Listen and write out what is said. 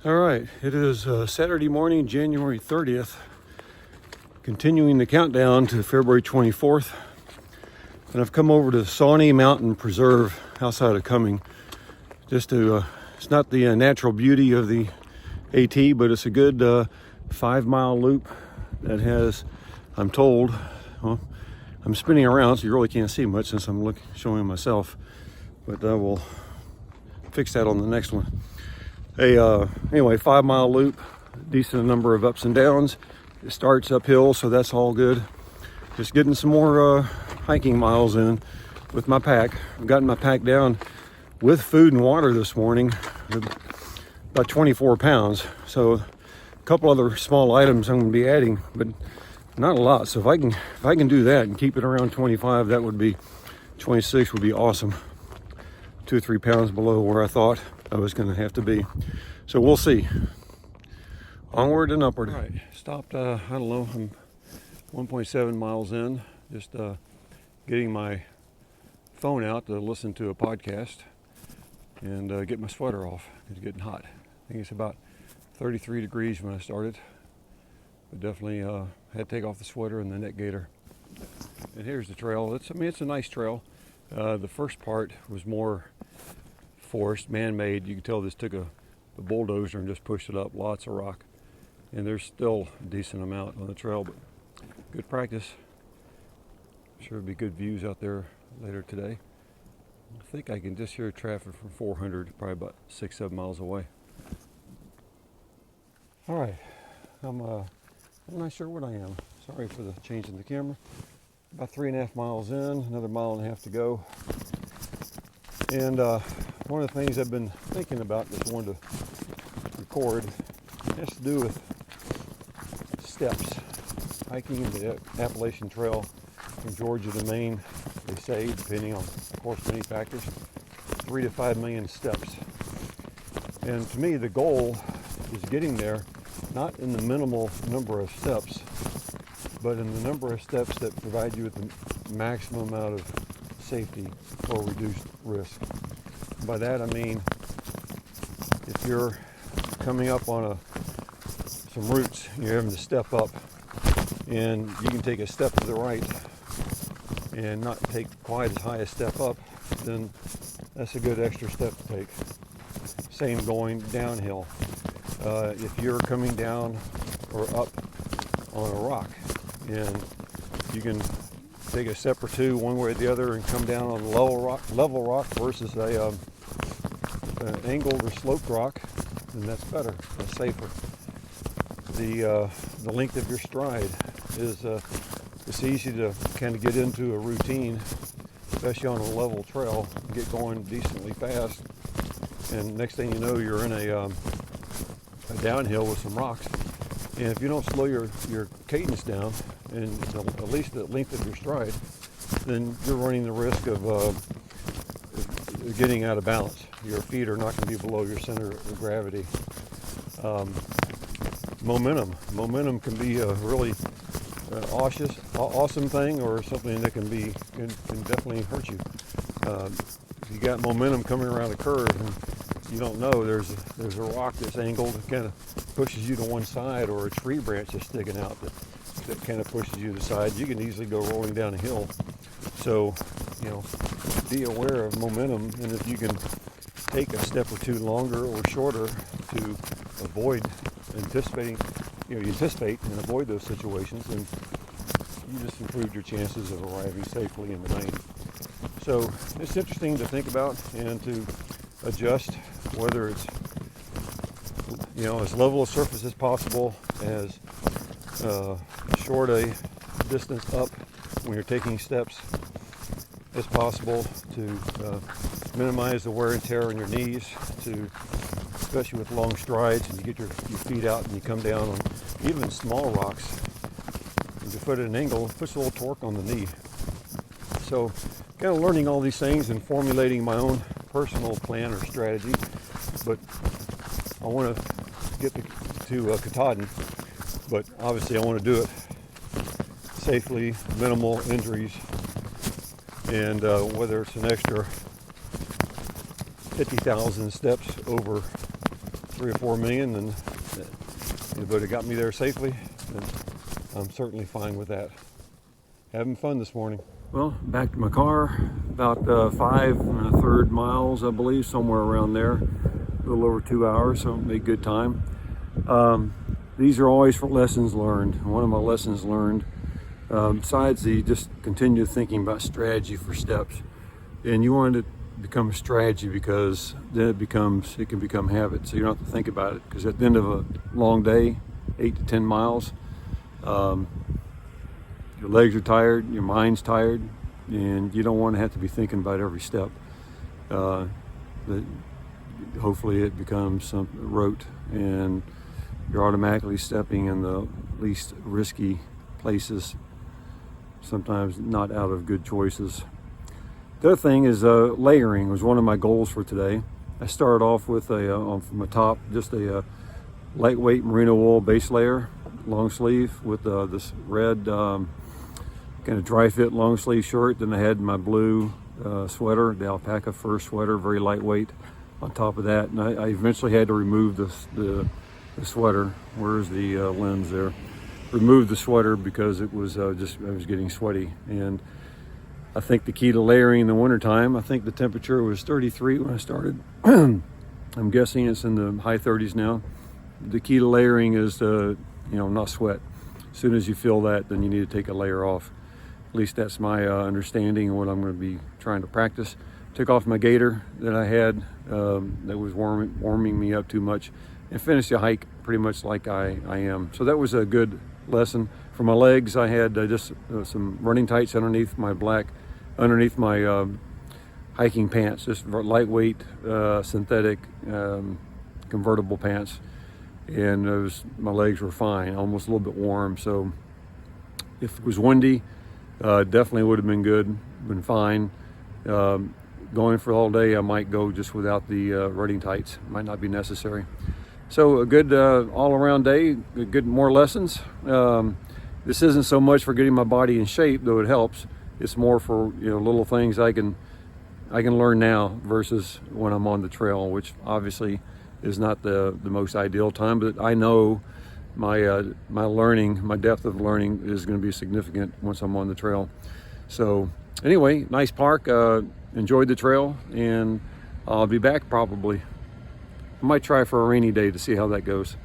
All right, it is Saturday morning, January 30th, continuing the countdown to February 24th. And I've come over to Sawnee Mountain Preserve outside of Cumming. Just to, it's not the natural beauty of the AT, but it's a good 5-mile loop that has, I'm told, well, I'm spinning around so you really can't see much since I'm showing myself, but I will fix that on the next one. Anyway, 5-mile loop, decent number of ups and downs. It starts uphill, so that's all good. Just getting some more hiking miles in with my pack. I've gotten my pack down with food and water this morning, about 24 pounds. So a couple other small items I'm going to be adding, but not a lot. So if I can do that and keep it around 25, that would be 26 would be awesome. 2 or 3 pounds below where I thought I was going to have to be. So we'll see. Onward and upward. All right, stopped, I don't know, I'm 1.7 miles in, just getting my phone out to listen to a podcast and get my sweater off. It's getting hot. I think it's about 33 degrees when I started. But definitely had to take off the sweater and the neck gaiter. And here's the trail. It's a nice trail. The first part was more forest, man-made. You can tell this took a bulldozer and just pushed it up. Lots of rock, and there's still a decent amount on the trail, but good practice. Sure be good views out there later today. I think I can just hear traffic from 400, probably about 6-7 miles away. All right, I'm not sure what I am. Sorry for the change in the camera. About 3.5 miles in, another 1.5 miles to go. And one of the things I've been thinking about that I wanted to record has to do with steps. Hiking the Appalachian Trail from Georgia to Maine, they say, depending on, of course, many factors, 3 to 5 million steps. And to me, the goal is getting there, not in the minimal number of steps, but in the number of steps that provide you with the maximum amount of safety or reduced risk. By that I mean, if you're coming up on some roots, you're having to step up, and you can take a step to the right and not take quite as high a step up, then that's a good extra step to take. Same going downhill. If you're coming down or up on a rock, and you can take a step or two one way or the other and come down on level rock versus an angled or sloped rock, then that's better, that's safer. The length of your stride is it's easy to kind of get into a routine, especially on a level trail, get going decently fast, and next thing you know, you're in a downhill with some rocks. And if you don't slow your cadence down, and at least the length of your stride, then you're running the risk of getting out of balance. Your feet are not going to be below your center of gravity. Momentum can be a really awesome thing, or something that can definitely hurt you. If you got momentum coming around a curve and you don't know there's a rock that's angled that kind of pushes you to one side, or a tree branch that's sticking out that kind of pushes you to the side, you can easily go rolling down a hill. So, be aware of momentum, and if you can take a step or two longer or shorter to avoid you anticipate and avoid those situations, then you just improved your chances of arriving safely in the main. So it's interesting to think about and to adjust, whether it's as level a surface as possible, as short a distance up when you're taking steps as possible, to minimize the wear and tear on your knees, especially with long strides, and you get your feet out and you come down on even small rocks. If you put at an angle, it puts a little torque on the knee. So kind of learning all these things and formulating my own personal plan or strategy. But I want to get to Katahdin, but obviously I want to do it safely, minimal injuries, and whether it's an extra 50,000 steps over 3 or 4 million, then but it got me there safely, and I'm certainly fine with that. Having fun this morning. Well, back to my car, about 5 1/3 miles, I believe, somewhere around there. A little over 2 hours, so made good time. These are always for lessons learned. One of my lessons learned, besides the just continue thinking about strategy for steps, and you want it to become a strategy, because then it can become habit. So you don't have to think about it, because at the end of a long day, 8 to 10 miles, your legs are tired, your mind's tired, and you don't want to have to be thinking about every step. Hopefully it becomes some rote, and you're automatically stepping in the least risky places, sometimes not out of good choices. The other thing is layering was one of my goals for today. I started off with from the top, just a lightweight merino wool base layer, long sleeve, with this red kind of dry fit long sleeve shirt. Then I had my blue sweater, the alpaca fur sweater, very lightweight, on top of that. And I eventually had to remove the sweater. Where's the lens there? Remove the sweater because it was I was getting sweaty. And I think the key to layering in the wintertime, I think the temperature was 33 when I started. I'm guessing it's in the high 30s now. The key to layering is to, not sweat. As soon as you feel that, then you need to take a layer off. At least that's my understanding and what I'm going to be trying to practice. Took off my gaiter that I had that was warming me up too much, and finished the hike pretty much like I am. So that was a good lesson. For my legs, I had just some running tights underneath my hiking pants, just lightweight synthetic convertible pants, and my legs were fine, almost a little bit warm. So if it was windy, definitely would have been fine. Going for all day, I might go just without the running tights. Might not be necessary. So a good all-around day, good more lessons. This isn't so much for getting my body in shape, though it helps. It's more for little things I can learn now versus when I'm on the trail, which obviously is not the most ideal time. But I know my learning, my depth of learning is going to be significant once I'm on the trail. So anyway, nice park. Enjoyed the trail, and I'll be back probably. I might try for a rainy day to see how that goes.